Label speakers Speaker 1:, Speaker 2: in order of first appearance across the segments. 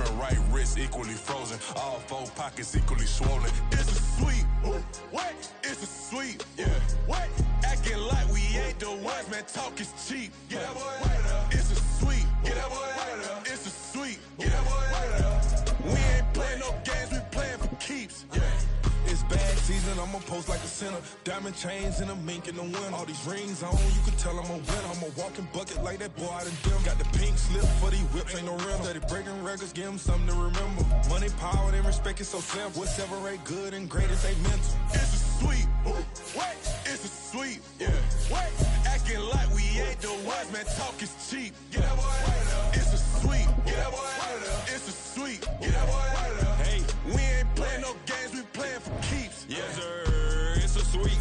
Speaker 1: and right wrist equally frozen. All four pockets equally swollen. It's a sweep. What? It's a sweep. Yeah. What? Acting like we ain't the ones, man. Talk is cheap. Get that boy out of there. It's a sweep. Get that boy out of there. It's a sweep. Get that boy out of there. We ain't playing no games. We playing for keeps. Yeah. It's bad season, I'ma post like a sinner. Diamond chains and a mink in the wind. All these rings on, you can tell I'm a winner. I'm a walking bucket like that boy out in dim. Got the pink slip for these whips, ain't no rim. Steady breaking records, give them something to remember. Money, power, and respect is so simple. What separate good and great is they mental. It's a sweep. What? It's a sweep. Yeah. What? Acting like we ain't the ones, man. Talk is cheap. Get that boy out of there. It's a sweep. Get that boy out of there. It's a sweep. Get that boy out of there. Hey, we ain't playing no games, we playing for keeps.
Speaker 2: Yes, sir. It's a sweep.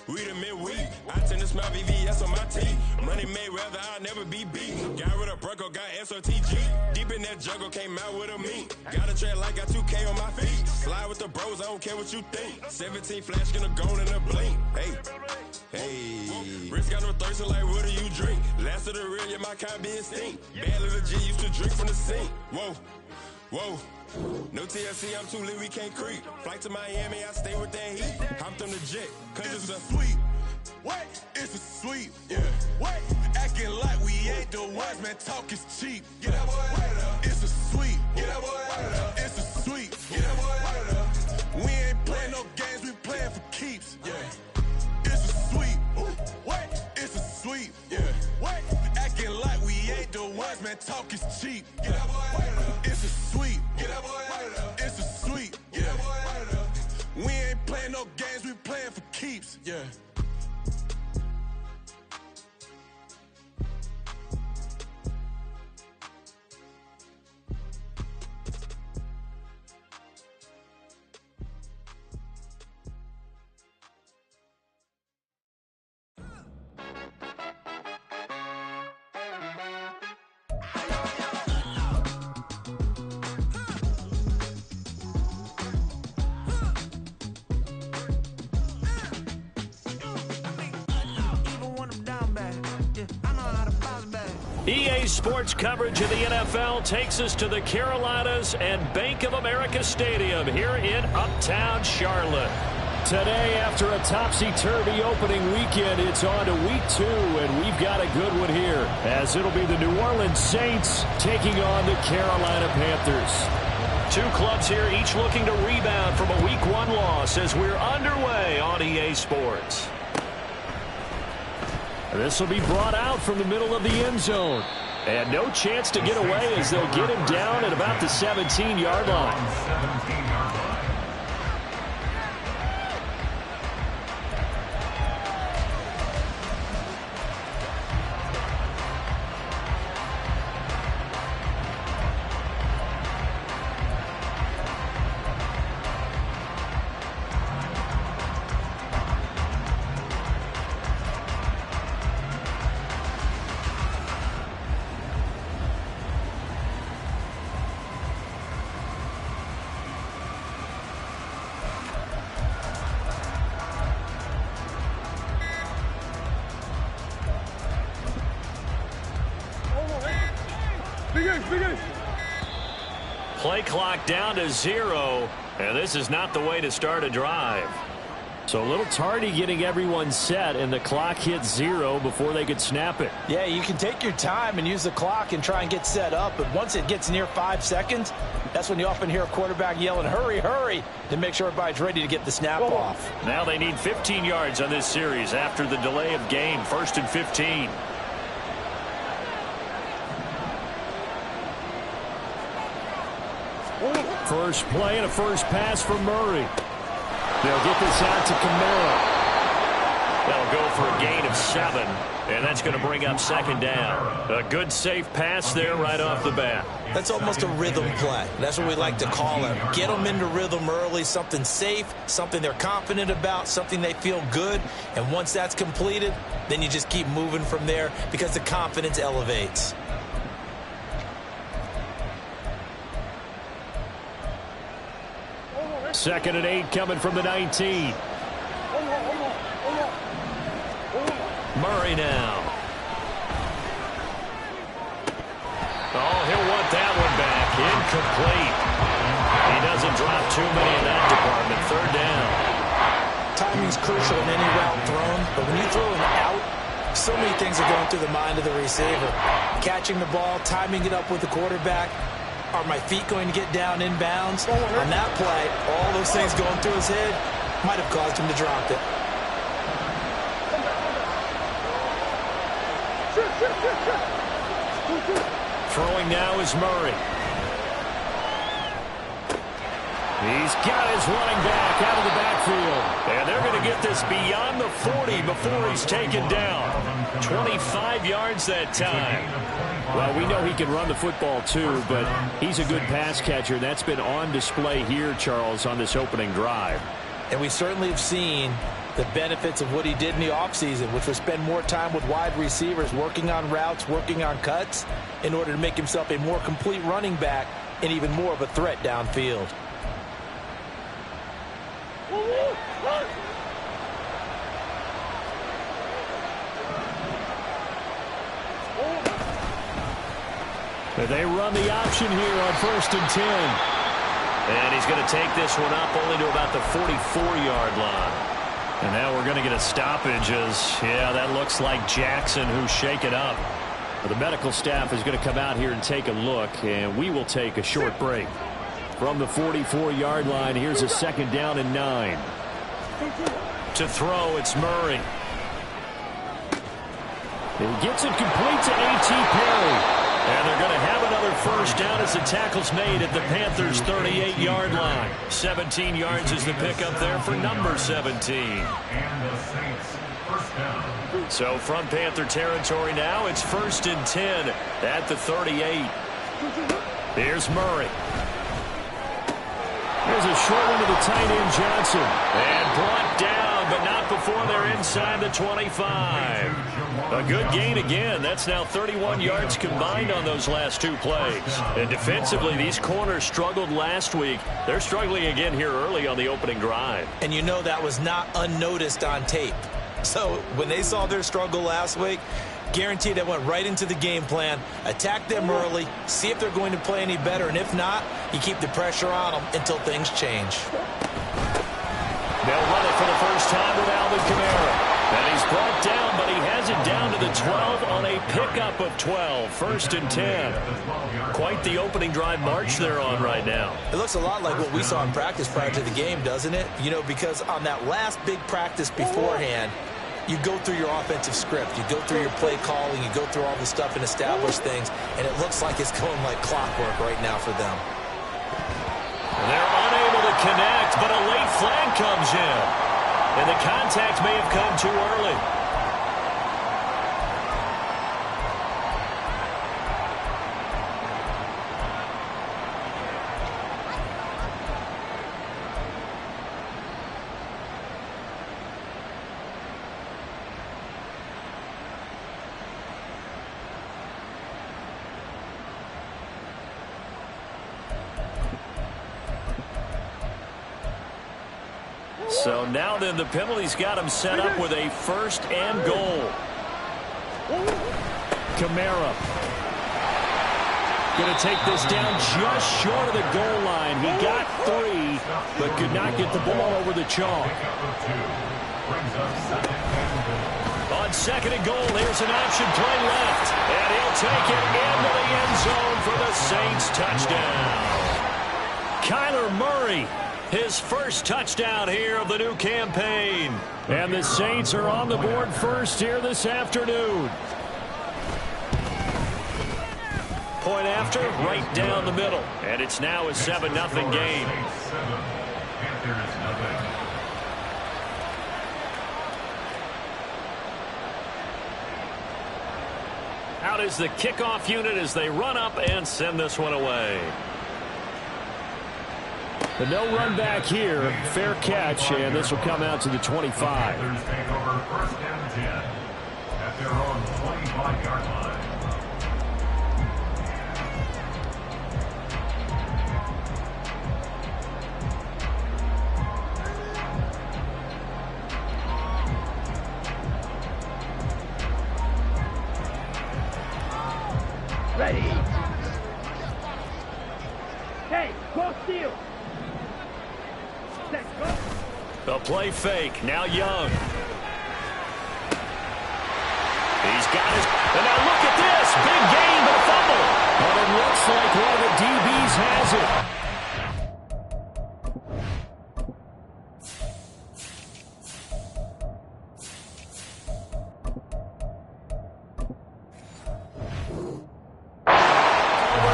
Speaker 2: We the midweek. I tend to smell VVS on my teeth. Money made rather I'll never be beat. Got rid of Bronco, got SOTG. Deep in that jungle, came out with a meat. Got a tread like got 2K on my feet. Slide with the bros, I don't care what you think. 17 flash, gonna go in a blink. Hey, hey. Wrist got no thirst, like what do you drink? Last of the real, yeah, my kind be instinct. Bad little G used to drink from the sink. Whoa, whoa. No TLC, I'm too lit, we can't creep. Flight to Miami, I stay with that heat. Hopped on the jet, cause
Speaker 1: it's a sweep. What? It's a sweep. Yeah. What? Acting like we ain't the ones, man. Talk is cheap. Get that boy out of there. It's a sweep. Get that boy out of there. It's a sweep. Get that boy out of there. We ain't playing no games, we playing for keeps. Yeah. It's a sweep. What? It's a sweep. Yeah. What? Acting like we ain't the ones, man. Talk is cheap. Get that boy out of there. It's a sweep. Get that boy out of there. It's a sweep. Get that boy out of there. We ain't playing no games, we playing for keeps. Yeah.
Speaker 3: EA Sports coverage of the NFL takes us to the Carolinas and Bank of America Stadium here in Uptown Charlotte. Today, after a topsy-turvy opening weekend, it's on to week 2, and we've got a good one here, as it'll be the New Orleans Saints taking on the Carolina Panthers. Two clubs here, each looking to rebound from a week 1 loss as we're underway on EA Sports. This will be brought out from the middle of the end zone. And no chance to get away as they'll get him down at about the 17-yard line. Play clock down to 0, and this is not the way to start a drive. So a little tardy getting everyone set, and the clock hits 0 before they could snap it.
Speaker 4: Yeah, you can take your time and use the clock and try and get set up, but once it gets near 5 seconds, that's when you often hear a quarterback yelling, hurry, hurry, to make sure everybody's ready to get the snap off.
Speaker 3: Now they need 15 yards on this series after the delay of game, 1st and 15. First play and a first pass for Murray. They'll get this out to Kamara. They'll go for a gain of 7, and that's going to bring up 2nd down. A good, safe pass there right off the bat.
Speaker 4: That's almost a rhythm play. That's what we like to call it. Get them into rhythm early, something safe, something they're confident about, something they feel good. And once that's completed, then you just keep moving from there because the confidence elevates.
Speaker 3: Second and 8 coming from the 19. Murray now. Oh, he'll want that one back. too many in that department. Third down.
Speaker 4: Timing's crucial in any route thrown, but when you throw an out, so many things are going through the mind of the receiver. Catching the ball, timing it up with the quarterback. Are my feet going to get down inbounds? On that play, all those things going through his head might have caused him to drop it.
Speaker 3: Throwing now is Murray. He's got his running back out of the backfield. And they're going to get this beyond the 40 before he's taken down. 25 yards that time. Well, we know he can run the football too, but he's a good pass catcher. That's been on display here, Charles, on this opening drive.
Speaker 4: And we certainly have seen the benefits of what he did in the offseason, which was spend more time with wide receivers, working on routes, working on cuts, in order to make himself a more complete running back and even more of a threat downfield.
Speaker 3: They run the option here on 1st and 10. And he's going to take this one up only to about the 44-yard line. And now we're going to get a stoppage as, yeah, that looks like Jackson who's shaken up. The medical staff is going to come out here and take a look, and we will take a short break. From the 44-yard line, here's a 2nd down and 9. To throw, it's Murray. He gets it complete to A.T. Perry. And they're going to have another first down as the tackle's made at the Panthers' 38-yard line. 17 yards is the pickup there for number 17. So from Panther territory now, it's 1st and 10 at the 38. Here's Murray. There's a short one to the tight end, Johnson. And brought down, but not before they're inside the 25. A good gain again. That's now 31 yards combined on those last 2 plays. And defensively, these corners struggled last week. They're struggling again here early on the opening drive.
Speaker 4: And you know that was not unnoticed on tape. So when they saw their struggle last week, guaranteed they went right into the game plan, attack them early, see if they're going to play any better, and if not, you keep the pressure on them until things change.
Speaker 3: They'll run it for the first time with Alvin Kamara. And he's brought down, but he has it down to the 12 on a pickup of 12. 1st and 10. Quite the opening drive march they're on right now.
Speaker 4: It looks a lot like what we saw in practice prior to the game, doesn't it? You know, because on that last big practice beforehand, you go through your offensive script. You go through your play calling. You go through all the stuff and establish things. And it looks like it's going like clockwork right now for them.
Speaker 3: They're unable to connect, but a late flag comes in. And the contact may have come too early. So now then the penalty's got him set up with a 1st and goal. Kamara going to take this down just short of the goal line. He got 3, but could not get the ball over the chalk. On 2nd and goal, here's an option play left. And he'll take it into the end zone for the Saints touchdown. Kyler Murray, his first touchdown here of the new campaign. And the Saints are on the board first here this afternoon. Point after, right down the middle. And it's now a 7-0 game. Out is the kickoff unit as they run up and send this one away. The no run back here, fair catch, and this will come out to the 25.
Speaker 5: Panthers take over 1st and 10 at their own 25-yard line.
Speaker 6: Ready. Hey, go steal.
Speaker 3: A play fake. Now Young. He's got his... And now look at this. Big gain, but a fumble. And it looks like one of the DBs has it.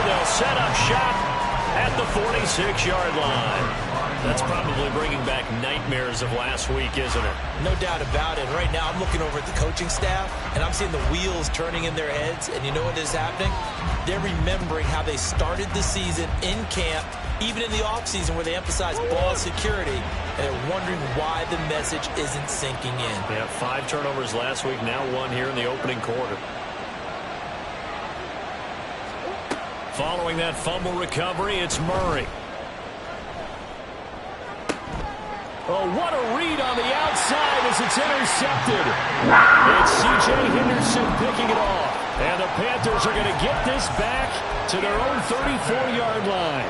Speaker 3: They'll set up shop at the 46-yard line. That's probably bringing back nightmares of last week, isn't it?
Speaker 4: No doubt about it. Right now, I'm looking over at the coaching staff, and I'm seeing the wheels turning in their heads. And you know what is happening? They're remembering how they started the season in camp, even in the offseason where they emphasized ball security, and they're wondering why the message isn't sinking in.
Speaker 3: Yeah, 5 turnovers last week, now 1 here in the opening quarter. Following that fumble recovery, it's Murray. Oh, what a read on the outside as it's intercepted. It's C.J. Henderson picking it off. And the Panthers are going to get this back to their own 34-yard line.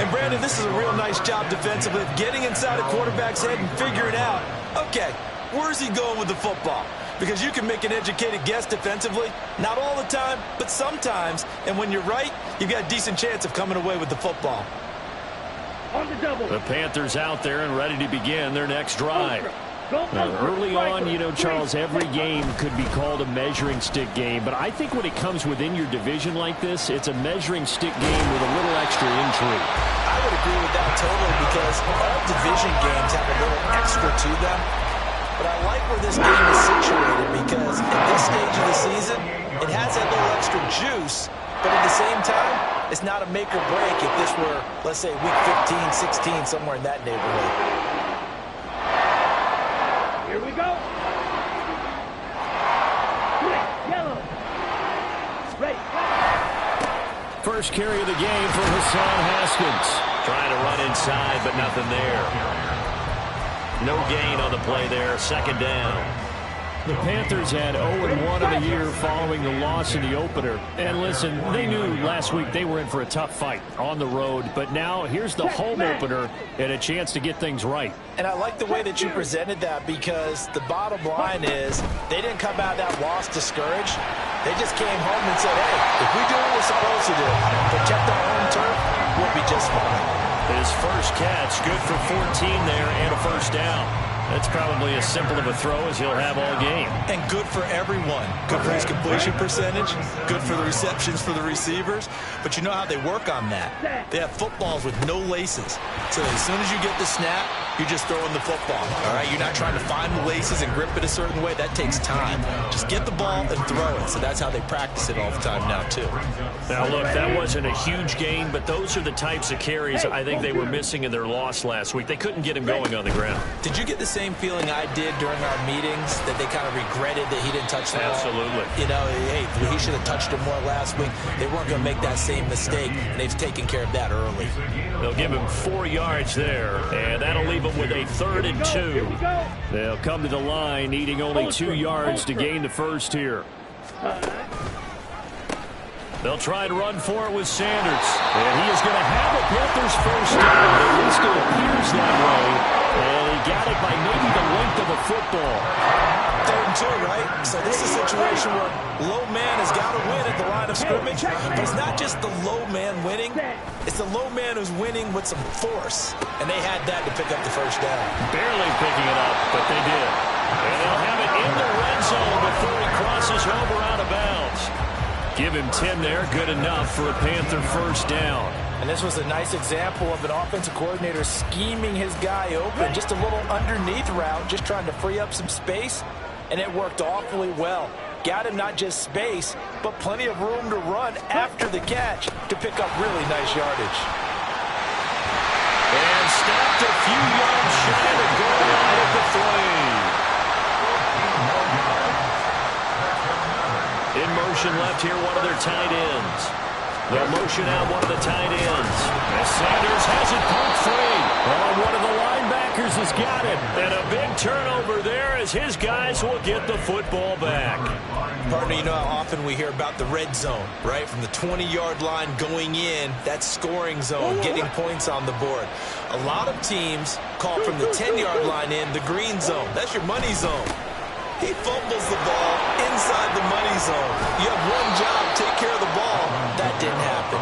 Speaker 4: And, Brandon, this is a real nice job defensively of getting inside a quarterback's head and figuring out, okay, where's he going with the football? Because you can make an educated guess defensively. Not all the time, but sometimes. And when you're right, you've got a decent chance of coming away with the football.
Speaker 3: The Panthers out there and ready to begin their next drive. Now, early on, you know, Charles, every game could be called a measuring stick game. But I think when it comes within your division like this, it's a measuring stick game with a little extra intrigue.
Speaker 4: I would agree with that totally because all division games have a little extra to them. But I like where this game is situated because at this stage of the season, it has that little extra juice. But at the same time, it's not a make or break if this were, let's say, week 15, 16, somewhere in that neighborhood.
Speaker 6: Here we go. Yellow. Ready.
Speaker 3: First carry of the game for Hassan Haskins. Trying to run inside, but nothing there. No gain on the play there. Second down. The Panthers had 0-1 in the year following the loss in the opener. And listen, they knew last week they were in for a tough fight on the road. But now here's the home opener and a chance to get things right.
Speaker 4: And I like the way that you presented that because the bottom line is they didn't come out of that loss discouraged. They just came home and said, hey, if we do what we're supposed to do, protect our home turf, we'll be just fine.
Speaker 3: His first catch, good for 14 there and a first down. That's probably as simple of a throw as he'll have all game.
Speaker 4: And good for everyone. Good for his completion percentage. Good for the receptions for the receivers. But you know how they work on that. They have footballs with no laces. So as soon as you get the snap, you're just throwing the football. All right, you're not trying to find the laces and grip it a certain way. That takes time. Just get the ball and throw it. So that's how they practice it all the time now, too.
Speaker 3: Now, look, that wasn't a huge gain, but those are the types of carries I think they were missing in their loss last week. They couldn't get him going on the ground.
Speaker 4: Did you get the same feeling I did during our meetings, that they kind of regretted that he didn't touch the ball?
Speaker 3: Absolutely.
Speaker 4: You know, hey, he should have touched it more last week. They weren't going to make that same mistake, and they've taken care of that early.
Speaker 3: They'll give him 4 yards there, and that'll leave him with a 3rd and 2. They'll come to the line needing only 2 yards to gain the first here. They'll try to run for it with Sanders. And he is going to have a Panthers first down. At least it appears that way. And he got it by maybe the length of a football.
Speaker 4: 3rd and 2, right? So this is a situation where low man has got to win at the line of scrimmage. But it's not just the low man winning. It's the low man who's winning with some force. And they had that to pick up the first down.
Speaker 3: Barely picking it up, but they did. And they'll have it in the red zone before he crosses over out of bounds. Give him 10 there, good enough for a Panther first down.
Speaker 4: And this was a nice example of an offensive coordinator scheming his guy open. Just a little underneath route, just trying to free up some space. And it worked awfully well. Got him not just space, but plenty of room to run after the catch to pick up really nice yardage.
Speaker 3: And stopped a few yards shy of the goal line at the 3. In motion left here, one of their tight ends. They'll motion out one of the tight ends. As Sanders has it pumped free. Oh, one of the linebackers is got it. And a big turnover there as his guys will get the football back.
Speaker 4: Partner, you know how often we hear about the red zone, right? From the 20-yard line going in, that scoring zone, getting points on the board. A lot of teams call from the 10-yard line in the green zone. That's your money zone. He fumbles the ball inside the money zone. You have one job, take care of the ball. That didn't happen.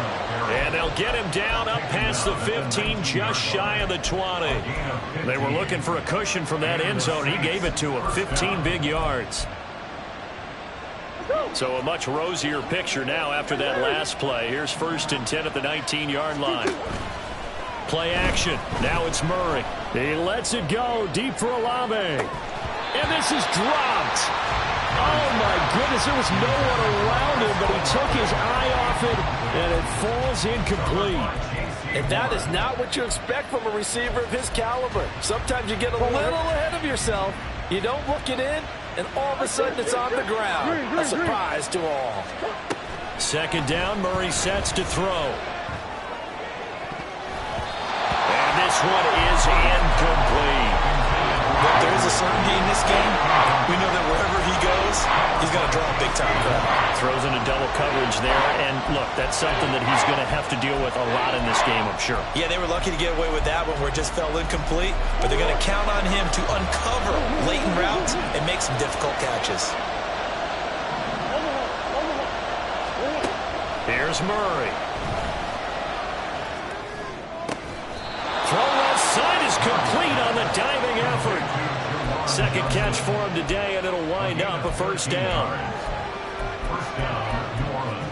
Speaker 3: And they'll get him down up past the 15, just shy of the 20. They were looking for a cushion from that end zone. He gave it to him, 15 big yards. So a much rosier picture now after that last play. Here's 1st and 10 at the 19-yard line. Play action. Now it's Murray. He lets it go deep for Olave. And this is dropped. Oh, my goodness. There was no one around him, but he took his eye off it, and it falls incomplete.
Speaker 7: And that is not what you expect from a receiver of his caliber. Sometimes you get a little ahead of yourself. You don't look it in, and all of a sudden it's on the ground. A surprise to all.
Speaker 3: 2nd down, Murray sets to throw. And this one is incomplete.
Speaker 4: But there is a certainty in this game. We know that wherever he goes, he's going to draw a big-time crowd.
Speaker 3: Throws into double coverage there, and look, that's something that he's going to have to deal with a lot in this game, I'm sure.
Speaker 4: Yeah, they were lucky to get away with that one where it just fell incomplete, but they're going to count on him to uncover latent routes and make some difficult catches.
Speaker 3: Here's Murray. Throw left side is complete on the diving effort. 2nd catch for him today, and it'll wind up a 1st down.
Speaker 5: First down, New Orleans.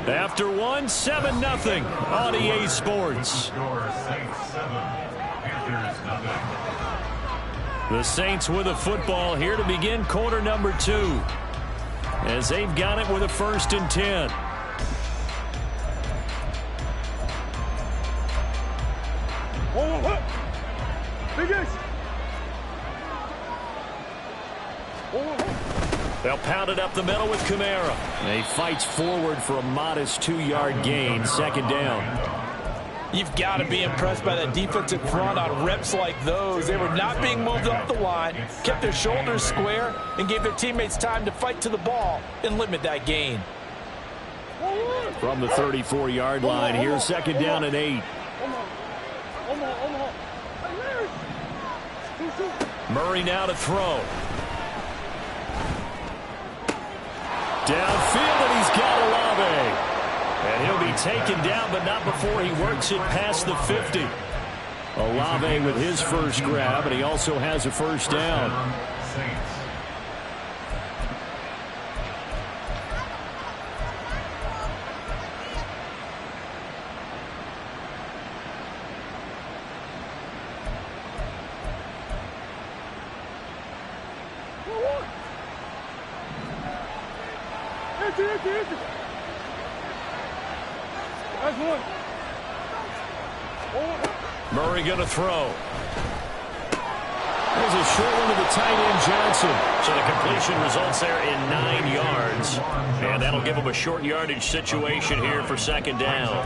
Speaker 3: After one, 7-0 on EA Sports.
Speaker 5: Score Saints 7, Panthers 0.
Speaker 3: The Saints with a football here to begin quarter number 2. As they've got it with a 1st and 10. They'll pound it up the middle with Kamara. And he fights forward for a modest 2-yard gain, 2nd down.
Speaker 7: You've got to be impressed by that defensive front on reps like those. They were not being moved off the line, kept their shoulders square, and gave their teammates time to fight to the ball and limit that gain.
Speaker 3: From the 34-yard line, here's 2nd down and 8. Murray now to throw. Downfield, and he's got Olave. And he'll be taken down, but not before he works it past the 50. Olave with his first grab, and he also has a 1st down.
Speaker 5: Saints.
Speaker 3: Murray going to throw. There's a short one to the tight end, Johnson. So the completion results there in 9 yards. And that'll give him a short yardage situation here for 2nd down.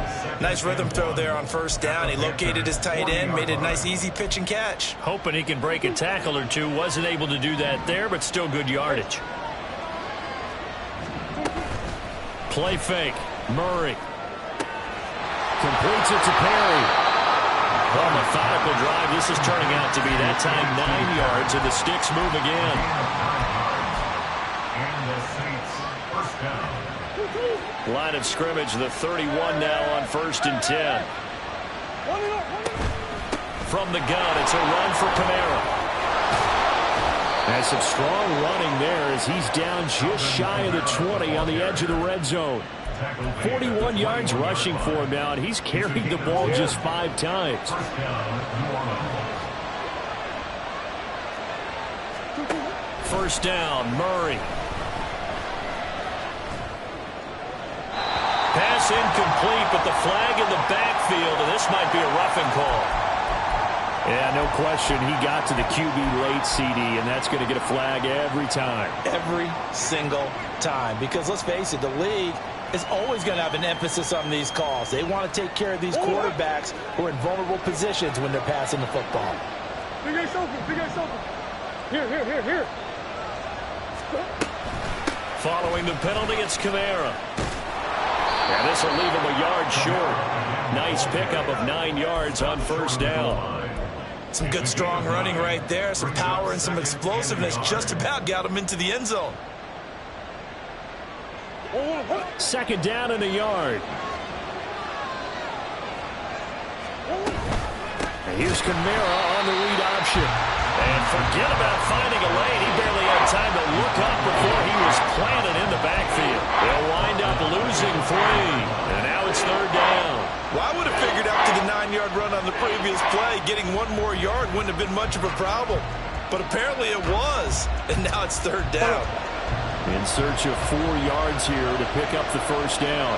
Speaker 4: Nice rhythm throw there on 1st down. He located his tight end, made it a nice easy pitch and catch.
Speaker 3: Hoping he can break a tackle or two. Wasn't able to do that there, but still good yardage. Play fake. Murray. Completes it to Perry. Well, methodical drive. This is turning out to be that time 9 yards, and the sticks move again.
Speaker 5: And the Saints, 1st down.
Speaker 3: Line of scrimmage, the 31 now on 1st and 10. From the gun, it's a run for Kamara. Has some strong running there as he's down just shy of the 20 on the edge of the red zone. 41 yards rushing for him now, and he's carried the ball just 5 times.
Speaker 5: First down, New Orleans.
Speaker 3: 1st down, Murray. Pass incomplete, but the flag in the backfield, and this might be a roughing call. Yeah, no question. He got to the QB late, CD, and that's going to get a flag every time.
Speaker 7: Every single time. Because let's face it, the league is always going to have an emphasis on these calls. They want to take care of these quarterbacks who are in vulnerable positions when they're passing the football.
Speaker 6: Big ace open, big ace open. Here.
Speaker 3: Following the penalty, it's Kamara. And this will leave him a yard short. Nice pickup of 9 yards on first down.
Speaker 4: Some good, strong running right there. Some power and some explosiveness. Just about got him into the end zone.
Speaker 3: Second down and a yard. And here's Kamara on the read option. And forget about finding a lane. He barely had time to look up before he was planted in the backfield. They'll wind up losing 3. And now it's third down.
Speaker 4: Well, I would have figured after the 9-yard run on the previous play, getting 1 more yard wouldn't have been much of a problem. But apparently it was. And now it's third down.
Speaker 3: In search of 4 yards here to pick up the first down.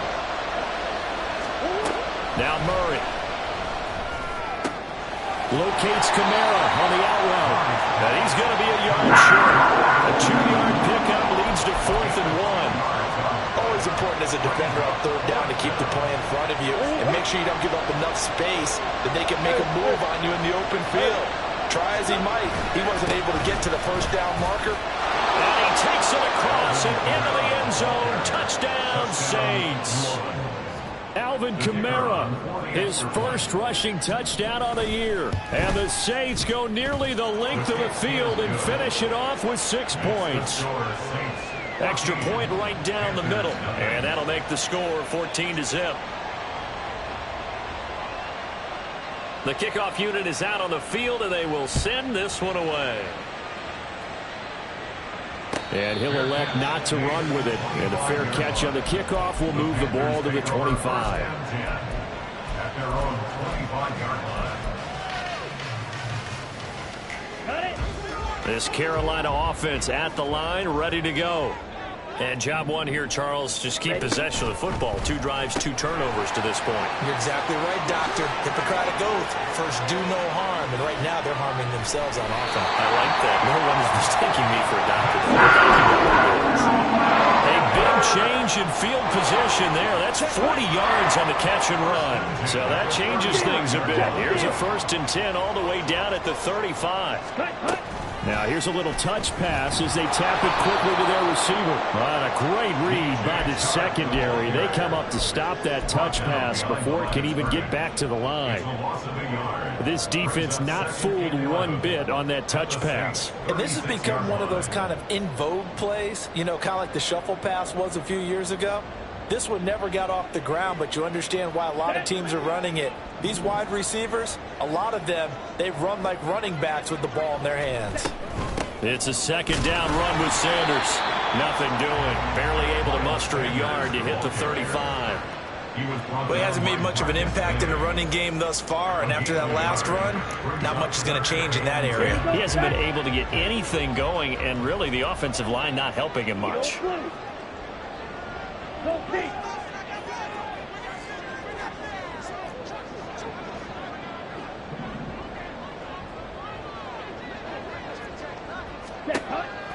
Speaker 3: Now Murray. Locates Kamara on the out route. And he's going to be a yard short. A 2-yard pickup leads to 4th and 1.
Speaker 7: Always important as a defender on third down to keep the play in front of you and make sure you don't give up enough space that they can make a move on you in the open field. Try as he might, he wasn't able to get to the first down marker.
Speaker 3: And he takes it across and into the end zone. Touchdown, Saints. Alvin Kamara, his first rushing touchdown on the year. And the Saints go nearly the length of the field and finish it off with 6 points. Extra point right down the middle. And that'll make the score 14-0. The kickoff unit is out on the field, and they will send this one away. And he'll elect not to run with it. And a fair catch on the kickoff will move the ball to the 25.
Speaker 5: At their own 25-yard line.
Speaker 3: This Carolina offense at the line, ready to go. And job one here, Charles, just keep possession of the football. 2 drives, 2 turnovers to this point.
Speaker 4: You're exactly right, Doctor. Hippocratic oath. First, do no harm. And right now, they're harming themselves on offense.
Speaker 3: I like that. No one is mistaking me for a doctor. A big change in field position there. That's 40 yards on the catch and run. So that changes things a bit. Here's a 1st and 10 all the way down at the 35. Now here's a little touch pass as they tap it quickly to their receiver. A great read by the secondary. They come up to stop that touch pass before it can even get back to the line. This defense not fooled one bit on that touch pass.
Speaker 7: And this has become one of those kind of in vogue plays, you know, kind of like the shuffle pass was a few years ago. This one never got off the ground, but you understand why a lot of teams are running it. These wide receivers, a lot of them, they run like running backs with the ball in their hands.
Speaker 3: It's a 2nd down run with Sanders. Nothing doing. Barely able to muster a yard to hit the 35.
Speaker 4: Well, he hasn't made much of an impact in the running game thus far, and after that last run, not much is going to change in that area.
Speaker 3: He hasn't been able to get anything going, and really the offensive line not helping him much.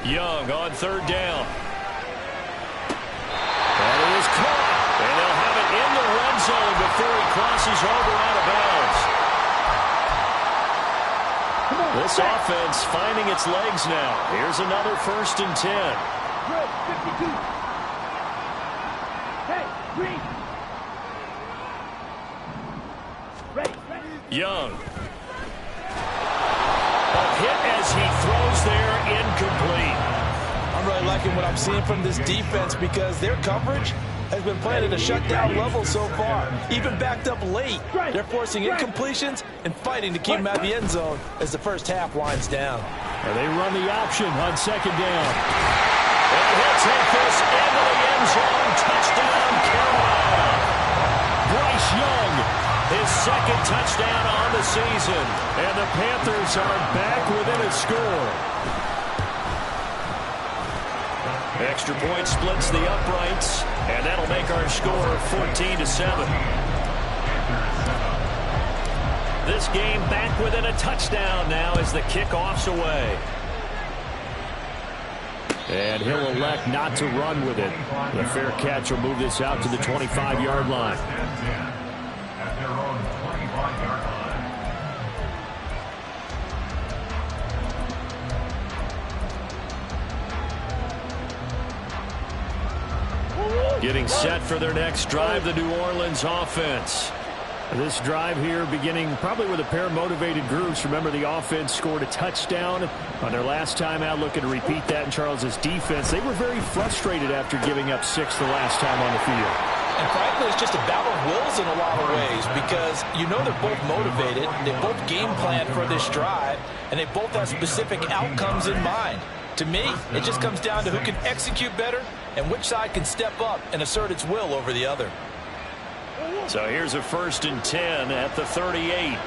Speaker 3: Young on 3rd down. And it is caught. And they'll have it in the red zone before he crosses over out of bounds. This offense finding its legs now. Here's another 1st and 10.
Speaker 6: Good, 52. Hey, green. Ready.
Speaker 3: Young. A hit as he throws there, incomplete.
Speaker 7: I'm really liking what I'm seeing from this defense because their coverage has been playing at a shutdown level so far. Even backed up late, they're forcing incompletions and fighting to keep them out of the end zone as the first half winds down.
Speaker 3: And they run the option on 2nd down. And he'll take this into the end zone. Touchdown, Carolina. Bryce Young, his 2nd touchdown on the season. And the Panthers are back within a score. Extra point splits the uprights, and that'll make our score 14-7. This game back within a touchdown now as the kickoff's away. And he'll elect not to run with it. The fair catch will move this out to the 25-yard line.
Speaker 5: At their own 25-yard line.
Speaker 3: Getting set for their next drive, the New Orleans offense. This drive here beginning probably with a pair of motivated groups. Remember, the offense scored a touchdown on their last time out, looking to repeat that in Charles's defense. They were very frustrated after giving up 6 the last time on the field.
Speaker 7: And frankly, it's just a battle of wills in a lot of ways because you know they're both motivated, they both game plan for this drive, and they both have specific outcomes in mind. To me, it just comes down to who can execute better and which side can step up and assert its will over the other.
Speaker 3: So here's a 1st and 10 at the 38.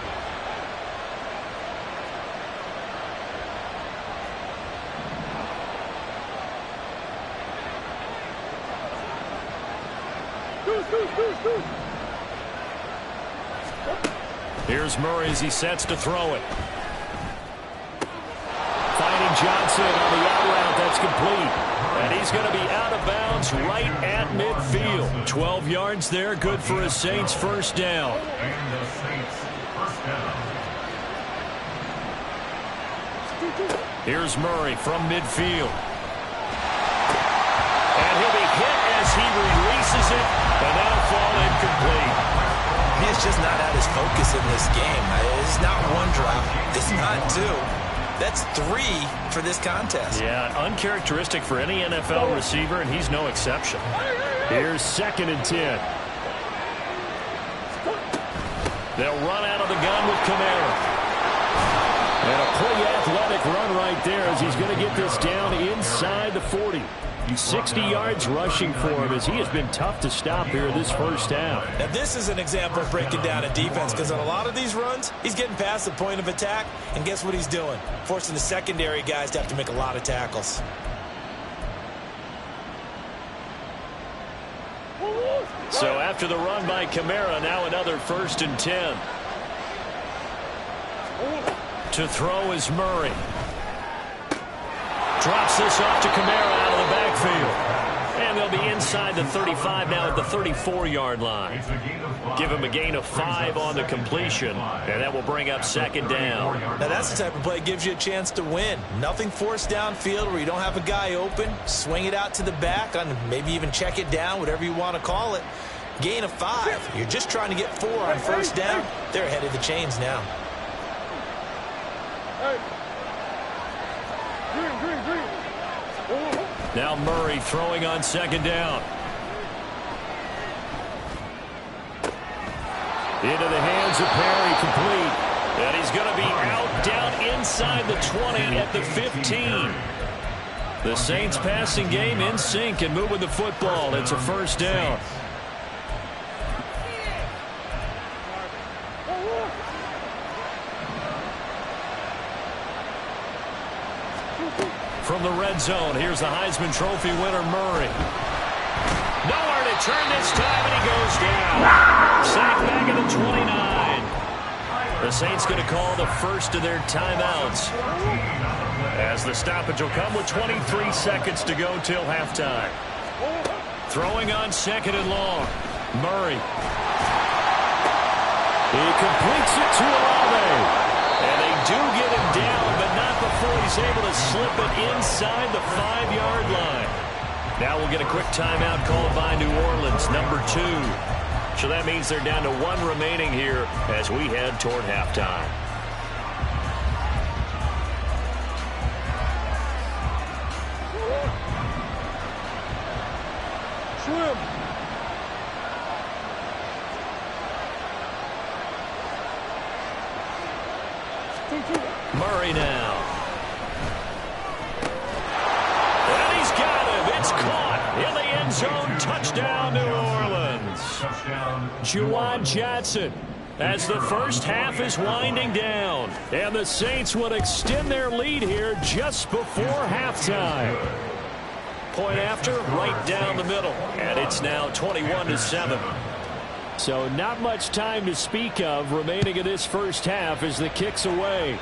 Speaker 3: Here's Murray as he sets to throw it. Finding Johnson on the out route. That's complete. And he's going to be out of bounds right at midfield. 12 yards there. Good for a Saints first down.
Speaker 5: And the Saints first down.
Speaker 3: Here's Murray from midfield. And he'll be hit as he releases it. And that'll fall incomplete.
Speaker 4: He's just not at his focus in this game. It's not one drop. It's not two. That's 3 for this contest.
Speaker 3: Yeah, uncharacteristic for any NFL receiver, and he's no exception. Here's 2nd and 10. They'll run out of the gun with Kamara. And a pretty athletic run right there as he's going to get this down inside the 40. 60 yards rushing for him as he has been tough to stop here this first half.
Speaker 4: Now this is an example of breaking down a defense because on a lot of these runs, he's getting past the point of attack, and guess what he's doing? Forcing the secondary guys to have to make a lot of tackles.
Speaker 3: So after the run by Kamara, now another 1st and 10. To throw is Murray. Drops this off to Kamara out of the backfield. And they'll be inside the 35 now at the 34-yard line. Give him a gain of 5 on the completion, and that will bring up 2nd down.
Speaker 4: Now that's the type of play that gives you a chance to win. Nothing forced downfield where you don't have a guy open. Swing it out to the back, on maybe even check it down, whatever you want to call it. Gain of 5. You're just trying to get 4 on first down. They're ahead of the chains now.
Speaker 3: Now Murray throwing on 2nd down. Into the hands of Perry, complete. And he's going to be out down inside the 20 at the 15. The Saints passing game in sync and moving the football. It's a first down. From the red zone, here's the Heisman Trophy winner, Murray. Nowhere to turn this time, and he goes down. Sacked back at the 29. The Saints going to call the first of their timeouts, as the stoppage will come with 23 seconds to go till halftime. Throwing on 2nd and long. Murray. He completes it to Olave. And they do get him down, but not before he's able to slip it inside the 5-yard line. Now we'll get a quick timeout called by New Orleans, number 2. So that means they're down to 1 remaining here as we head toward halftime.
Speaker 6: Swim.
Speaker 3: Murray now. And he's got him. It's caught in the end zone. Touchdown, New Orleans. Juwan Johnson, as the first half is winding down. And the Saints would extend their lead here just before halftime. Point after, right down the middle. And it's now 21-7. So not much time to speak of remaining in this first half as the kick's away.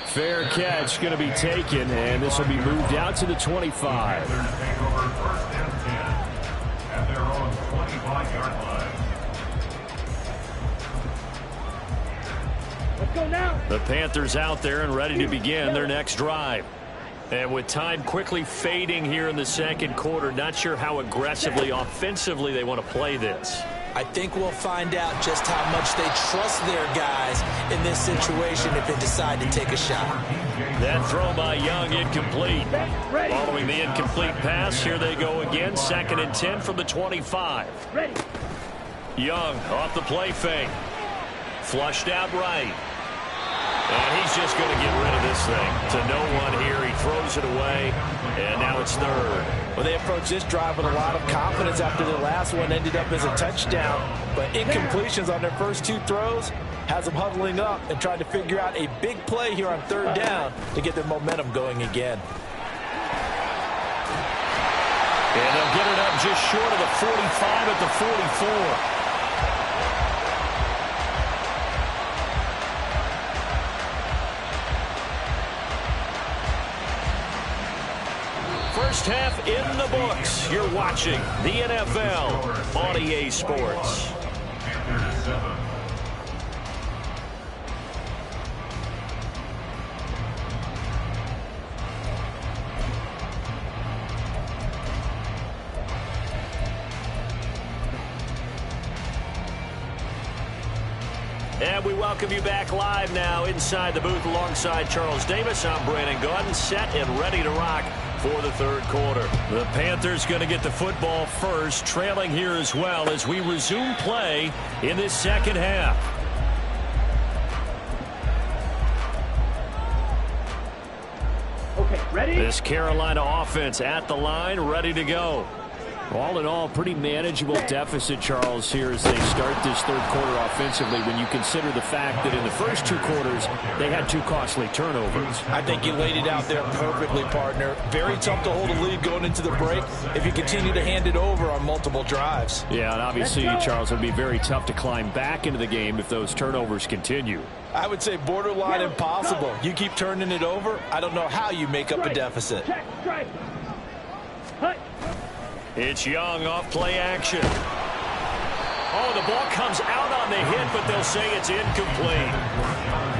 Speaker 3: Fair catch going to be taken, and this will be moved out to the 25.
Speaker 5: Panthers take over first and 10 at their own 25-yard line.
Speaker 6: Let's go now.
Speaker 3: The Panthers out there and ready to begin their next drive. And with time quickly fading here in the second quarter, not sure how aggressively, offensively they want to play this.
Speaker 4: I think we'll find out just how much they trust their guys in this situation if they decide to take a shot.
Speaker 3: That throw by Young incomplete. Following the incomplete pass, here they go again. 2nd and 10 from the 25. Young off the play fake. Flushed out right. And he's just going to get rid of this thing to no one here. He throws it away, and now it's 3rd.
Speaker 7: Well, they approached this drive with a lot of confidence after their last one ended up as a touchdown. But incompletions on their first 2 throws has them huddling up and trying to figure out a big play here on 3rd down to get their momentum going again.
Speaker 3: And they'll get it up just short of the 45 at the 44. First half in the books. You're watching the NFL on EA Sports.
Speaker 5: Panthers 7.
Speaker 3: And we welcome you back live now inside the booth alongside Charles Davis. I'm Brandon Gaudin, set and ready to rock for the 3rd quarter. The Panthers going to get the football first, trailing here as well as we resume play in this second half.
Speaker 6: Okay, ready?
Speaker 3: This Carolina offense at the line, ready to go. All in all, pretty manageable deficit, Charles, here as they start this 3rd quarter offensively when you consider the fact that in the first 2 quarters, they had 2 costly turnovers.
Speaker 7: I think you laid it out there perfectly, partner. Very tough to hold a lead going into the break if you continue to hand it over on multiple drives.
Speaker 3: Yeah, and obviously, Charles, it would be very tough to climb back into the game if those turnovers continue.
Speaker 7: I would say borderline impossible. You keep turning it over, I don't know how you make up a deficit.
Speaker 6: Strike. Hut.
Speaker 3: It's Young off play action. Oh, the ball comes out on the hit, but they'll say it's incomplete.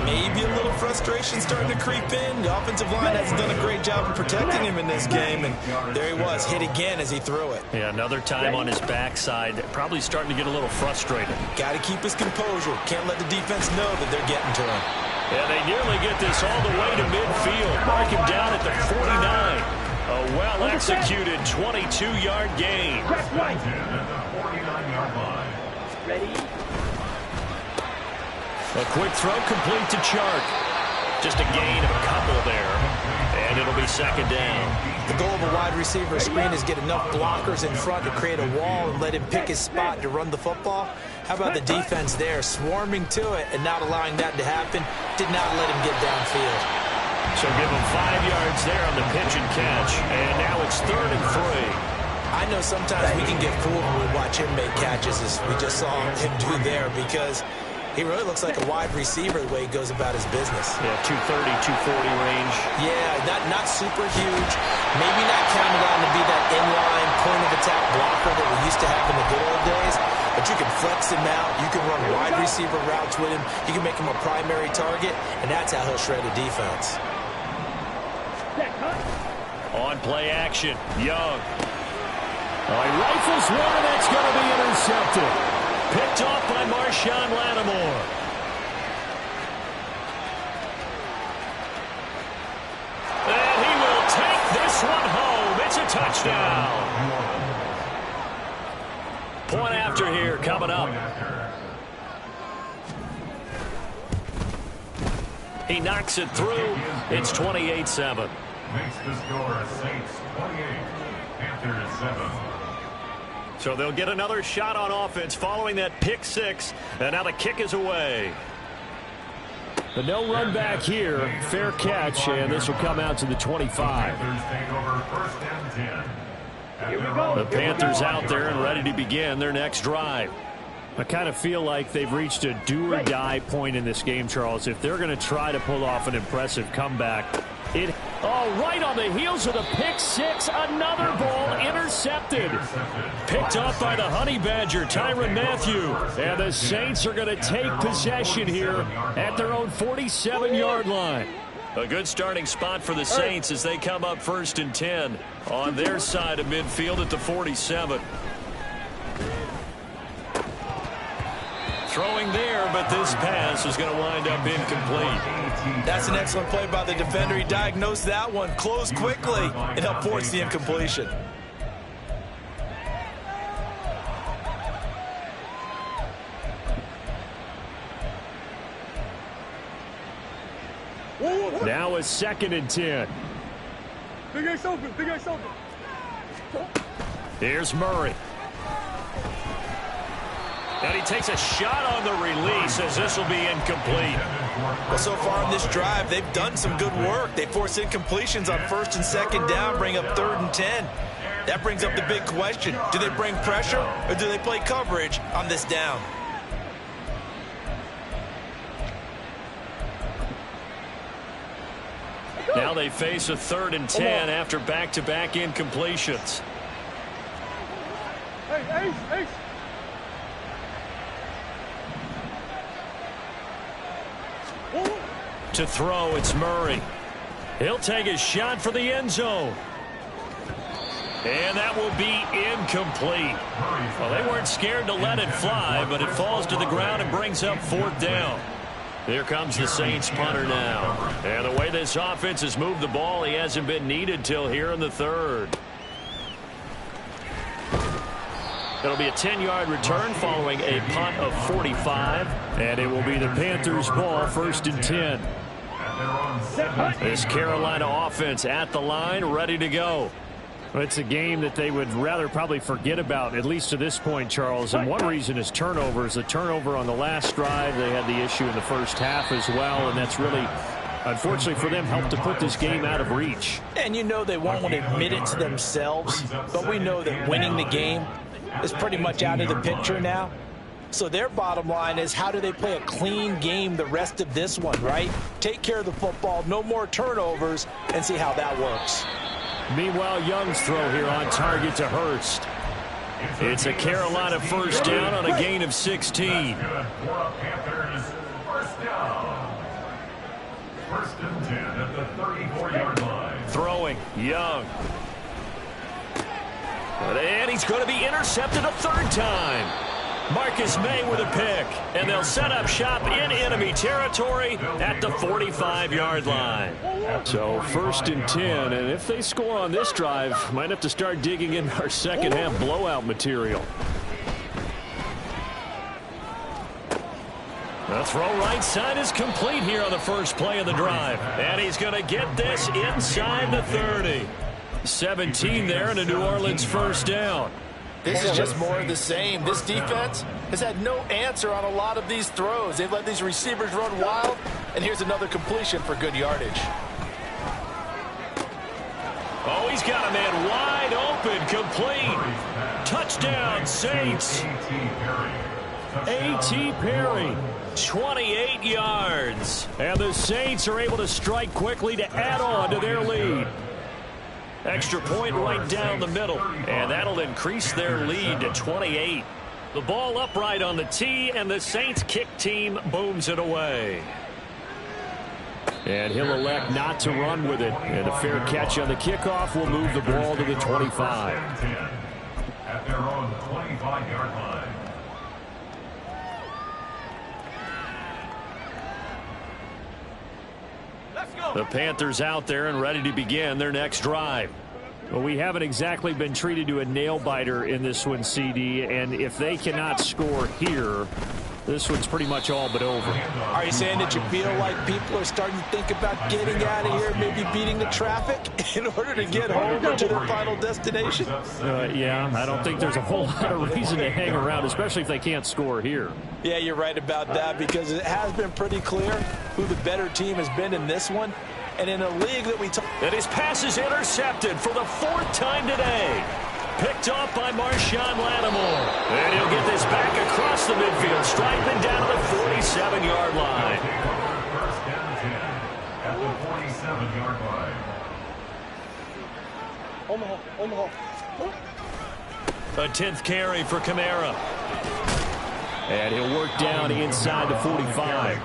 Speaker 4: Maybe a little frustration starting to creep in. The offensive line hasn't done a great job of protecting him in this game, and there he was, hit again as he threw it.
Speaker 3: Yeah, another time on his backside, probably starting to get a little frustrated.
Speaker 4: Got to keep his composure. Can't let the defense know that they're getting to him.
Speaker 3: And they nearly get this all the way to midfield. Mark him down at the 49. A well-executed 22-yard gain.
Speaker 5: First and 10 at the 49-yard line.
Speaker 6: Ready?
Speaker 3: A quick throw complete to Chark. Just a gain of a couple there. And it'll be 2nd down.
Speaker 4: The goal of a wide receiver screen is get enough blockers in front to create a wall and let him pick his spot to run the football. How about the defense there, swarming to it and not allowing that to happen? Did not let him get downfield.
Speaker 3: So give him 5 yards there on the pitch and catch. And now it's 3rd and 3.
Speaker 4: I know sometimes we can get fooled when we watch him make catches, as we just saw him do there, because he really looks like a wide receiver the way he goes about his business.
Speaker 3: Yeah, 230, 240 range.
Speaker 4: Yeah, not super huge. Maybe not counted on to be that inline point-of-attack blocker that we used to have in the good old days. But you can flex him out. You can run wide receiver routes with him. You can make him a primary target, and that's how he'll shred a defense.
Speaker 3: On play action, Young. Oh, he rifles one, and that's going to be intercepted. Picked off by Marshawn Lattimore. And he will take this one home. It's a touchdown. Point after here coming up. He knocks it through. It's 28-7.
Speaker 5: Makes the score Saints 28, Panthers 7.
Speaker 3: So they'll get another shot on offense following that pick 6. And now the kick is away. But no run back here. Fair catch, and this will come out to the 25.
Speaker 5: Panthers take over first and 10.
Speaker 3: The Panthers out there and ready to begin their next drive. I kind of feel like they've reached a do-or-die point in this game, Charles. If they're going to try to pull off an impressive comeback, right on the heels of the pick six, another ball intercepted. Picked off by the Honey Badger, Tyrann Mathieu. And the Saints are going to take possession here at their own 47-yard line. A good starting spot for the Saints as they come up 1st and 10 on their side of midfield at the 47. Throwing there, but this pass is going to wind up incomplete.
Speaker 7: That's an excellent play by the defender. He diagnosed that one, closed quickly, and helped force the incompletion.
Speaker 3: Now a 2nd and 10.
Speaker 6: Big Ace open, Big Ace open.
Speaker 3: Here's Murray. And he takes a shot on the release as this will be incomplete.
Speaker 7: Well, so far in this drive, they've done some good work. They force incompletions on 1st and 2nd down, bring up 3rd and 10. That brings up the big question. Do they bring pressure or do they play coverage on this down?
Speaker 3: Now they face a 3rd and 10 after back-to-back incompletions.
Speaker 6: Hey, Ace, Ace.
Speaker 3: To throw, it's Murray. He'll take a shot for the end zone. And that will be incomplete. Well, they weren't scared to let it fly, but it falls to the ground and brings up 4th down. Here comes the Saints punter now. And the way this offense has moved the ball, he hasn't been needed till here in the 3rd. It'll be a 10-yard return following a punt of 45. And it will be the Panthers' ball, 1st and 10. This Carolina offense at the line, ready to go. It's a game that they would rather probably forget about, at least to this point, Charles. And one reason is turnovers. The turnover on the last drive, they had the issue in the first half as well. And that's really, unfortunately for them, helped to put this game out of reach.
Speaker 7: And you know they won't want to admit it to themselves, but we know that winning the game is pretty much out of the picture now. So their bottom line is, how do they play a clean game the rest of this one, right? Take care of the football, no more turnovers, and see how that works.
Speaker 3: Meanwhile, Young's throw here on target to Hurst. It's a Carolina 1st down on a gain of 16.
Speaker 5: Panthers 1st down. 1st and 10 at the 34-yard line.
Speaker 3: Throwing, Young. And he's going to be intercepted a 3rd time. Marcus May with a pick. And they'll set up shop in enemy territory at the 45-yard line. So 1st and 10. And if they score on this drive, might have to start digging in our second half blowout material. The throw right side is complete here on the first play of the drive. And he's going to get this inside the 30. 17 there and a New Orleans 1st down.
Speaker 7: This is just more of the same. This defense has had no answer on a lot of these throws. They've let these receivers run wild, and here's another completion for good yardage.
Speaker 3: Oh, he's got a man wide open, complete. Touchdown, Saints. A.T. Perry, 28 yards. And the Saints are able to strike quickly to add on to their lead. Extra point right down the middle, and that'll increase their lead to 28. The ball upright on the tee, and the Saints kick team booms it away. And he'll elect not to run with it. And a fair catch on the kickoff will move the ball to the 25.
Speaker 5: At their own 25-yard line.
Speaker 3: The Panthers out there and ready to begin their next drive. Well, we haven't exactly been treated to a nail-biter in this one, CD, and if they cannot score here, this one's pretty much all but over.
Speaker 7: Are you saying that you feel like people are starting to think about getting out of here, maybe beating the traffic in order to get home or to their final destination?
Speaker 3: Yeah, I don't think there's a whole lot of reason to hang around, especially if they can't score here.
Speaker 7: Yeah, you're right about that, because it has been pretty clear who the better team has been in this one. And in a league that we talk...
Speaker 3: And his pass is intercepted for the 4th time today. picked off by Marshawn Lattimore. And he'll get this back across the midfield stripe and down to the 47-yard line.
Speaker 5: First down 10 at the 47-yard line.
Speaker 6: Omaha.
Speaker 3: A 10th carry for Kamara. And he'll work down inside the 45.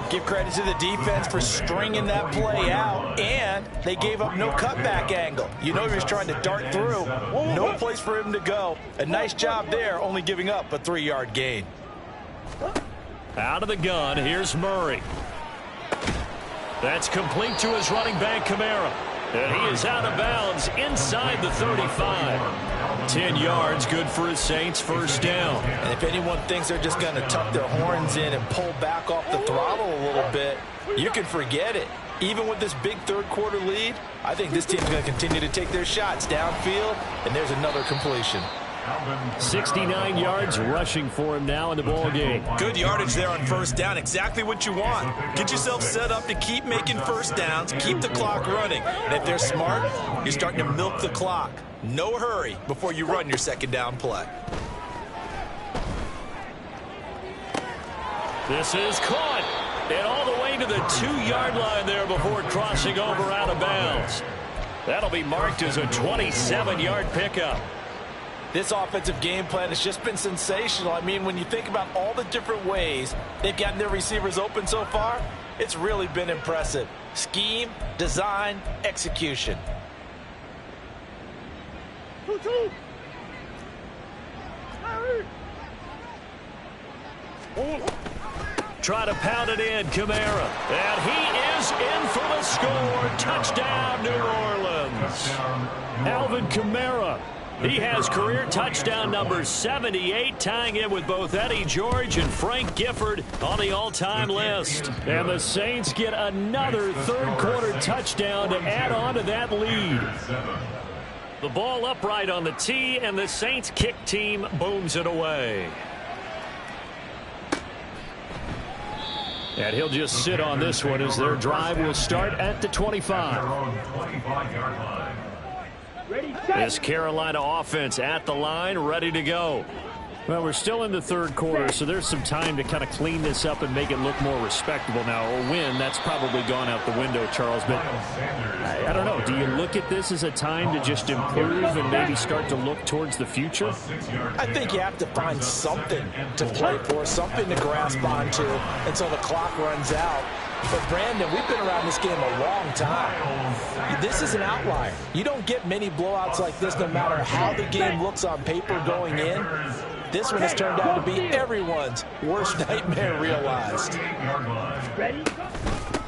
Speaker 7: Give credit to the defense for stringing that play out, and they gave up no cutback angle. You know he was trying to dart through. No place for him to go. A nice job there, only giving up a 3-yard gain.
Speaker 3: Out of the gun, here's Murray. That's complete to his running back, Kamara. And he is out of bounds inside the 35. 10 yards, good for his Saints, first down.
Speaker 7: And if anyone thinks they're just going to tuck their horns in and pull back off the throttle a little bit, you can forget it. Even with this big third-quarter lead, I think this team's going to continue to take their shots downfield, and there's another completion.
Speaker 3: 69 yards rushing for him now in the ball game.
Speaker 4: Good yardage there on first down. Exactly what you want. Get yourself set up to keep making first downs, keep the clock running. And if they're smart, you're starting to milk the clock. No hurry before you run your second down play.
Speaker 3: This is caught. And all the way to the 2-yard line there before crossing over out of bounds. That'll be marked as a 27-yard pickup.
Speaker 7: This offensive game plan has just been sensational. I mean, when you think about all the different ways they've gotten their receivers open so far, it's really been impressive. Scheme, design, execution.
Speaker 3: Try to pound it in, Kamara. And he is in for the score. Touchdown, New Orleans. Alvin Kamara. He has career touchdown number 78, tying in with both Eddie George and Frank Gifford on the all-time list. And the Saints get another third-quarter touchdown to add on to that lead. The ball upright on the tee, and the Saints kick team booms it away. And he'll just sit on this one as their drive will start at the 25. This Carolina offense at the line, ready to go. Well, we're still in the third quarter, so there's some time to kind of clean this up and make it look more respectable now. A win, that's probably gone out the window, Charles. But I don't know. Do you look at this as a time to just improve and maybe start to look towards the future?
Speaker 7: I think you have to find something to play for, something to grasp onto until the clock runs out. But, Brandon, we've been around this game a long time. This is an outlier. You don't get many blowouts like this no matter how the game looks on paper going in. This one has turned out to be everyone's worst nightmare realized.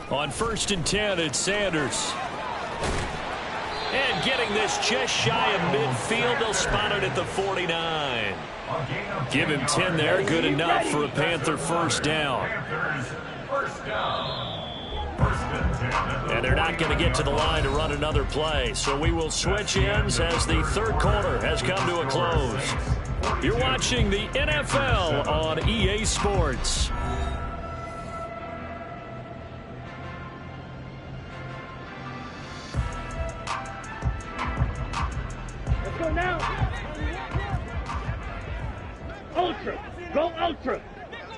Speaker 3: On 1st and 10, it's Sanders. And getting this just shy of midfield, they'll spot it at the 49. Give him 10 there, good enough for a Panther first down. And they're not going to get to the line to run another play. So we will switch ends as the third quarter has come to a close. You're watching the NFL on EA Sports.
Speaker 6: Let's go now. Ultra. Go Ultra.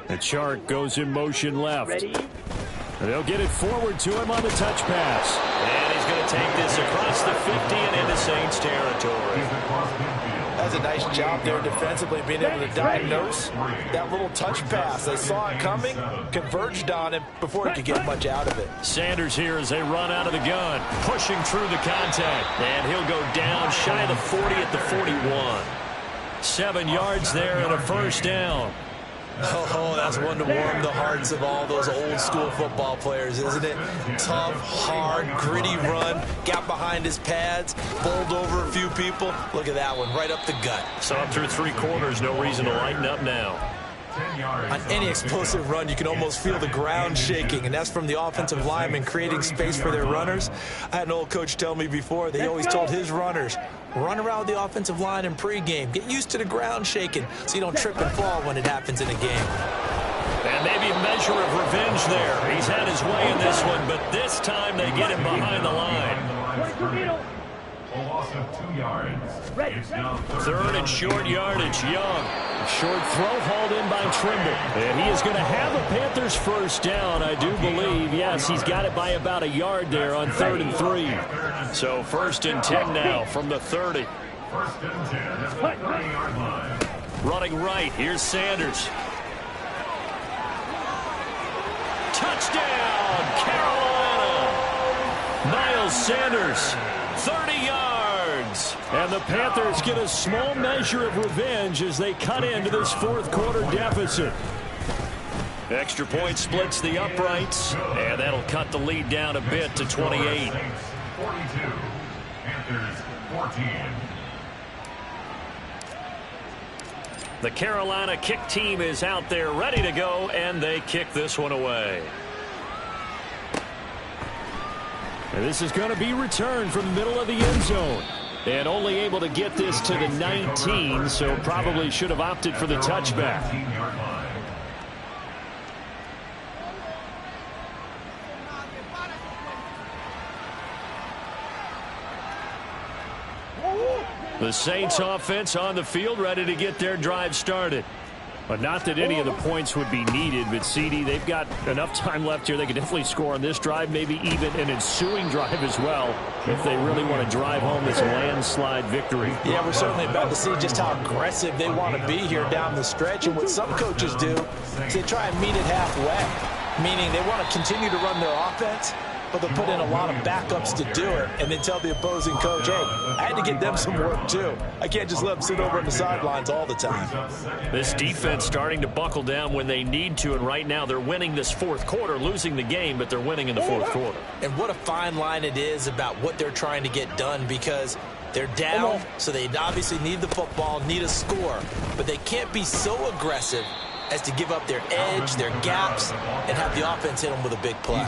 Speaker 3: The chart goes in motion left.
Speaker 6: Ready?
Speaker 3: They'll get it forward to him on the touch pass. And he's going to take this across the 50 and into Saints territory.
Speaker 7: That's a nice job there defensively, being able to diagnose that little touch pass. They saw it coming, converged on him before he could get much out of it.
Speaker 3: Sanders here as they run out of the gun, pushing through the contact. And he'll go down shy of the 40 at the 41. 7 yards there and a first down.
Speaker 7: Oh, that's one to warm the hearts of all those old school football players, isn't it? Tough, hard, gritty run, got behind his pads, bowled over a few people. Look at that one, right up the gut.
Speaker 3: So up through 3 quarters, no reason to lighten up now.
Speaker 7: On any explosive run, you can almost feel the ground shaking, and that's from the offensive linemen creating space for their runners. I had an old coach tell me before, they always told his runners, run around the offensive line in pregame. Get used to the ground shaking so you don't trip and fall when it happens in a game.
Speaker 3: And maybe a measure of revenge there. He's had his way in this one, but this time they get him behind the line.
Speaker 5: A loss of 2 yards. It's now
Speaker 3: Third and short yardage, Young. Short throw hauled in by Trimble. And he is going to have a Panthers first down, I do believe. Yes, he's got it by about a yard there on 3rd and 3. So 1st and 10 now from the 30.
Speaker 5: 1st and 10 at the 30-yard line.
Speaker 3: Running right, here's Sanders. Touchdown, Carolina! Miles Sanders, 30 yards. And the Panthers get a small measure of revenge as they cut into this 4th quarter deficit. Extra point splits the uprights, and that'll cut the lead down a bit to 28.
Speaker 5: 42, Panthers 14.
Speaker 3: The Carolina kick team is out there ready to go, and they kick this one away. And this is going to be returned from the middle of the end zone. And only able to get this to the 19, so probably should have opted for the touchback. The Saints offense on the field ready to get their drive started. But not that any of the points would be needed, but CD, they've got enough time left here. They could definitely score on this drive, maybe even an ensuing drive as well, if they really want to drive home this landslide victory.
Speaker 7: Yeah, we're certainly about to see just how aggressive they want to be here down the stretch. And what some coaches do is they try and meet it halfway, meaning they want to continue to run their offense, but they'll put in a lot of backups to do it and then tell the opposing coach, hey, I had to get them some work too. I can't just let them sit over on the sidelines all the time.
Speaker 3: This defense starting to buckle down when they need to, and right now they're winning this 4th quarter, losing the game, but they're winning in the 4th quarter.
Speaker 4: And what a fine line it is about what they're trying to get done, because they're down, so they obviously need the football, need a score, but they can't be so aggressive as to give up their edge, their gaps, and have the offense hit them with a big play.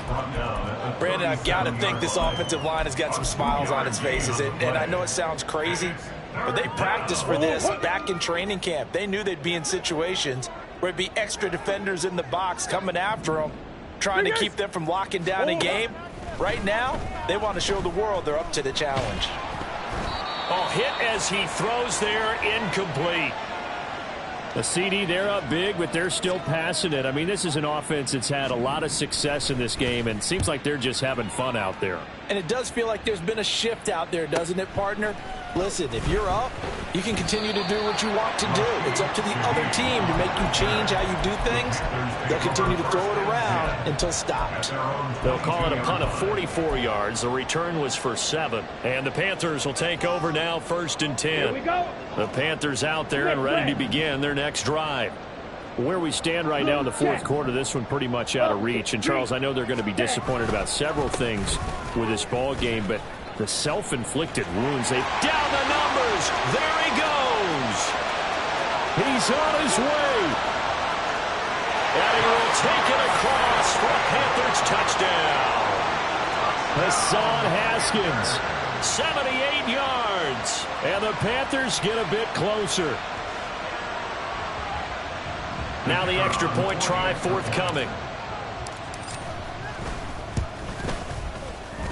Speaker 7: Brandon, I've got to think this offensive line has got some smiles on its faces. And I know it sounds crazy, but they practiced for this back in training camp. They knew they'd be in situations where it'd be extra defenders in the box coming after them, trying to keep them from locking down a game. Right now, they want to show the world they're up to the challenge.
Speaker 3: Oh, hit as he throws there, incomplete. The CD, they're up big, but they're still passing it. I mean, this is an offense that's had a lot of success in this game, and it seems like they're just having fun out there.
Speaker 7: And it does feel like there's been a shift out there, doesn't it, partner? Listen, if you're up, you can continue to do what you want to do. It's up to the other team to make you change how you do things. They'll continue to throw it around until stopped.
Speaker 3: They'll call it a punt of 44 yards. The return was for 7. And the Panthers will take over now, 1st and 10.
Speaker 6: Here we go.
Speaker 3: The Panthers out there and ready to begin their next drive. Where we stand right now in the 4th quarter, this one pretty much out of reach. And, Charles, I know they're going to be disappointed about several things with this ball game, but the self-inflicted wounds, they down the numbers. There he goes. He's on his way. And he will take it across for a Panthers touchdown. Hassan Haskins, 78 yards. And the Panthers get a bit closer. Now the extra point try forthcoming.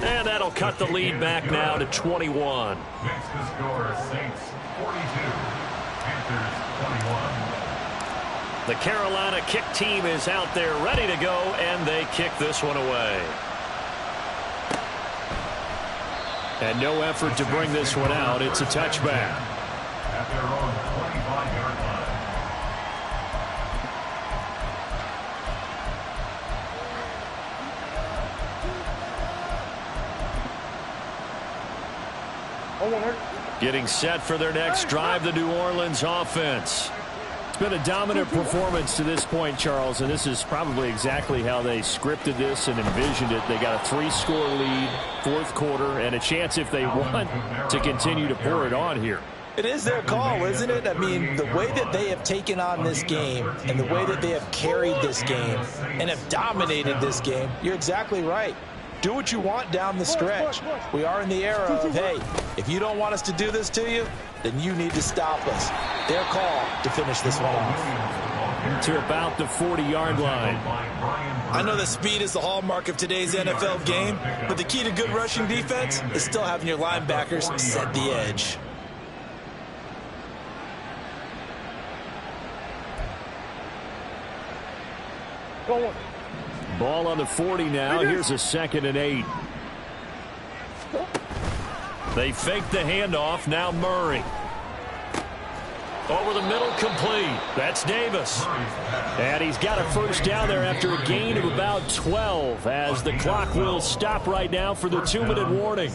Speaker 3: And that'll cut the lead back now to 21.
Speaker 5: Makes the score Saints 42, Panthers 21.
Speaker 3: The Carolina kick team is out there ready to go, and they kick this one away. And no effort to bring this one out. It's a touchback.
Speaker 5: At their own 25-yard line.
Speaker 3: Getting set for their next drive, the New Orleans offense. It's been a dominant performance to this point, Charles, and this is probably exactly how they scripted this and envisioned it. They got a 3-score lead, 4th quarter, and a chance, if they want, to continue to pour it on here.
Speaker 7: It is their call, isn't it? I mean, the way that they have taken on this game and the way that they have carried this game and have dominated this game, you're exactly right. Do what you want down the stretch. We are in the era of, hey, if you don't want us to do this to you, then you need to stop us. Their call to finish this one off.
Speaker 3: To about the 40-yard line.
Speaker 4: I know that speed is the hallmark of today's NFL game, but the key to good rushing defense is still having your linebackers set the edge.
Speaker 3: Ball on the 40 now. Here's a 2nd and 8. They fake the handoff. Now Murray. Over the middle, complete. That's Davis. And he's got a first down there after a gain of about 12 as the clock will stop right now for the 2-minute warning.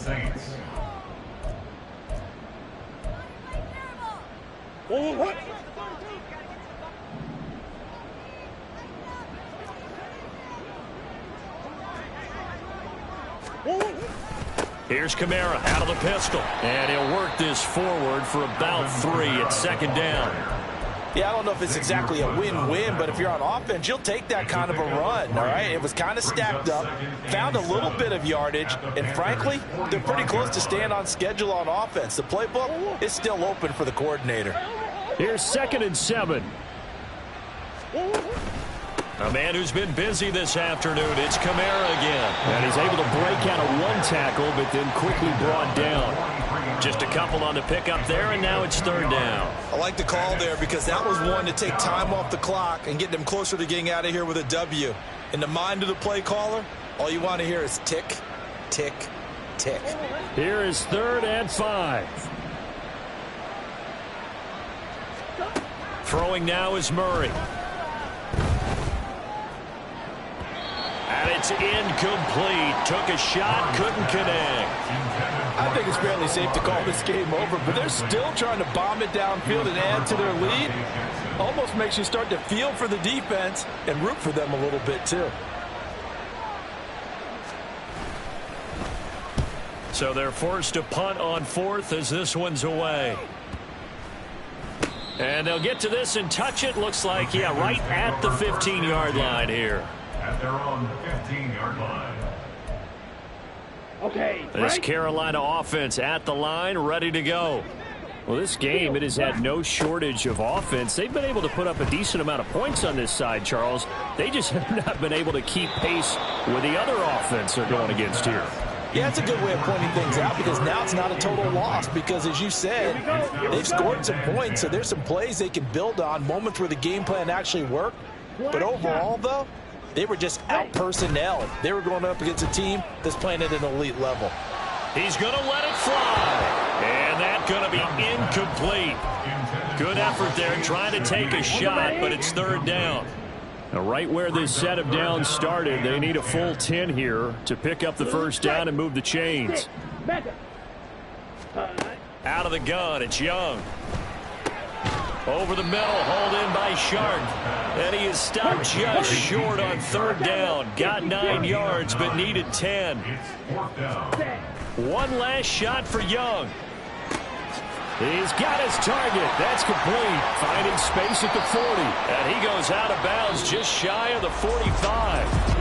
Speaker 3: Here's Kamara out of the pistol. And he'll work this forward for about 3 at 2nd down.
Speaker 7: Yeah, I don't know if it's exactly a win-win, but if you're on offense, you'll take that kind of a run, all right? It was kind of stacked up, found a little bit of yardage, and frankly, they're pretty close to staying on schedule on offense. The playbook is still open for the coordinator.
Speaker 3: Here's 2nd and 7. A man who's been busy this afternoon. It's Kamara again. And he's able to break out of 1 tackle, but then quickly brought down. Just a couple on the pickup there, and now it's 3rd down.
Speaker 4: I like the call there because that was one to take time off the clock and get them closer to getting out of here with a W. In the mind of the play caller, all you want to hear is tick, tick, tick.
Speaker 3: Here is 3rd and 5. Throwing now is Murray. And it's incomplete. Took a shot, couldn't connect.
Speaker 7: I think it's fairly safe to call this game over, but they're still trying to bomb it downfield and add to their lead. Almost makes you start to feel for the defense and root for them a little bit, too.
Speaker 3: So they're forced to punt on 4th as this one's away. And they'll get to this and touch it. Looks like, yeah, right at the 15-yard line here.
Speaker 5: At their own 15-yard line.
Speaker 6: Okay.
Speaker 3: This Carolina offense at the line, ready to go. Well, this game, it has had no shortage of offense. They've been able to put up a decent amount of points on this side, Charles. They just have not been able to keep pace with the other offense they're going against here.
Speaker 7: Yeah, it's a good way of pointing things out because now it's not a total loss because, as you said, they've scored some points, so there's some plays they can build on, moments where the game plan actually worked. But overall, though, they were just out-personnel. They were going up against a team that's playing at an elite level.
Speaker 3: He's going to let it fly. And that's going to be incomplete. Good effort there trying to take a shot, but it's 3rd down. Now, right where this set of downs started, they need a full 10 here to pick up the first down and move the chains. Out of the gun, it's Young. Over the middle, hauled in by Shark. And he is stopped just short on 3rd down. Got 9 yards, but needed 10. One last shot for Young. He's got his target. That's complete. Finding space at the 40. And he goes out of bounds just shy of the 45.